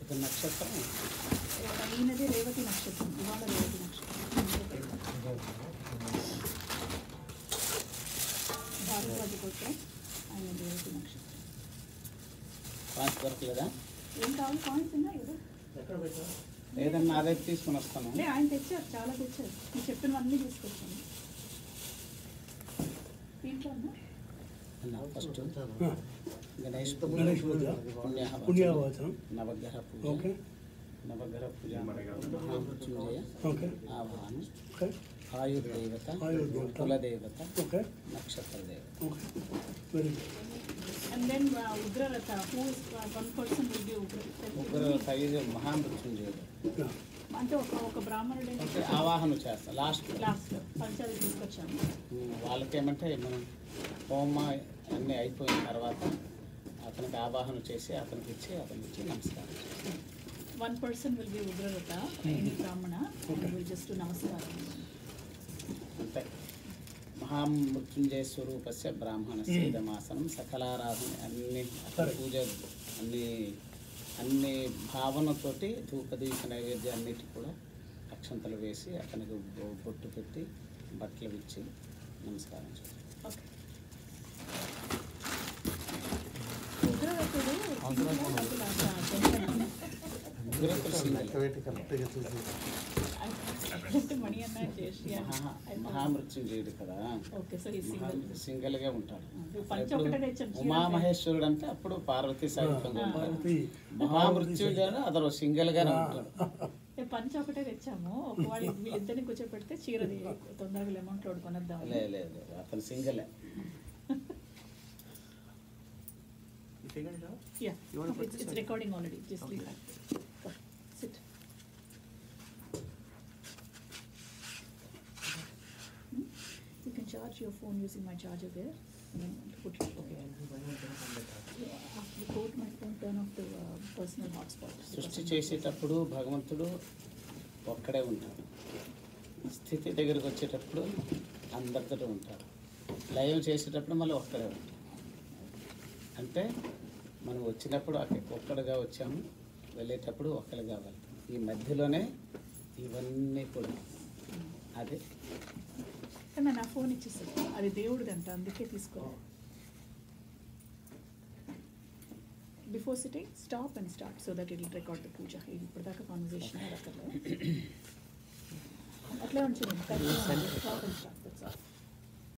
ఇది నక్షత్రం ఈయనది రేవతి నక్షత్రం, ఇవాళ రేవతి నక్షత్రం. భారద్వాజ గోత్రం, ఆయన రేవతి నక్షత్రం. పాయింట్స్ దొరకలేదా? ఏం కావాలి? పాయింట్స్ ఉన్నాయి కదా. లేదన్నా అదే తీసుకుని వస్తాను. ఆయన తెచ్చారు, చాలా తెచ్చారు. మీరు చెప్పినవన్నీ తీసుకొచ్చాను. దీంట్లో ఫస్ట్ గణేష్ పూజ, పుణ్యవాచనం, నవగ్రహ పూజ, నవగ్రహ పూజ, మహామృత్యుంజయ ఆవాహనం, ఆయుర్దేవత, కులదేవత, నక్షత్ర దేవత. And then Ugrarata, who is one person will be Ugrarata. ఉగ్రరథ ఇది మహామృత్యుంజయుడు. అంటే ఒక బ్రాహ్మణుడు ఆవాహన చేస్తాం లాస్ట్ పంచాయతీ తీసుకొచ్చాము. వాళ్ళకేమంటే మనం హోమ అన్నీ అయిపోయిన తర్వాత అతనికి ఆవాహన చేసి అతనికి ఇచ్చి నమస్కారం చేస్తాం. One person will be Ugrarata, any Brahmana, and will just do namaskaram. అంతే. మహామృత్యుంజయ స్వరూపస్య బ్రాహ్మణస్య ఇదమాసనం సకలారాధన అన్ని పూజ అన్ని భావనతోటి ధూపదీప నైవేద్యం అన్నిటి కూడా అక్షంతలు వేసి అతనికి బొట్టు పెట్టి బట్టలు ఇచ్చి నమస్కారం చేస్తాం. మహామృత్యుంజయుడు కదా, సింగిల్గా ఉంటాడు. ఉమామహేశ్వరుడు అంటే అప్పుడు పార్వతీ సాహిత్యంగా ఉంటాడు. మహామృత్యుంజయుడు అతను సింగిల్గానే ఉంటాడు. పంచ ఒకటే తెచ్చాము. ఒకవాడు వీళ్ళిద్దరిని కూర్చోపెడితే చీరది తొందరగా అమౌంట్ లోడ్ కొనద్దాం. లేదు అతను సింగిలే. It's recording already. Just leave that. Sit. You can charge your phone using my charger there. And then put it. Okay. The code my phone, turn off the personal hotspot. సృష్టి చేసేటప్పుడు భగవంతుడు ఒక్కడే ఉంటాడు. స్థితి దగ్గరికి వచ్చేటప్పుడు అందరితో ఉంటాడు. లయం చేసేటప్పుడు మళ్ళీ ఒక్కడే ఉంటాడు. అంటే మనం వచ్చినప్పుడు ఒక్కడిగా వచ్చాము, వెళ్ళేటప్పుడు ఒక్కడిగా వెళ్తాం. ఈ మధ్యలోనే ఇవన్నీ కూడా అదే. కానీ నా ఫోన్ ఇచ్చేసాడు, అది దేవుడిదంట, అందుకే తీసుకోవాలి. Before sitting stop and start so that it will record the puja. ఇది ఇప్పటిదాకా కాన్వర్జేషన్ అక్కర్లేదు, అట్లే ఉంచండి. Stop and start.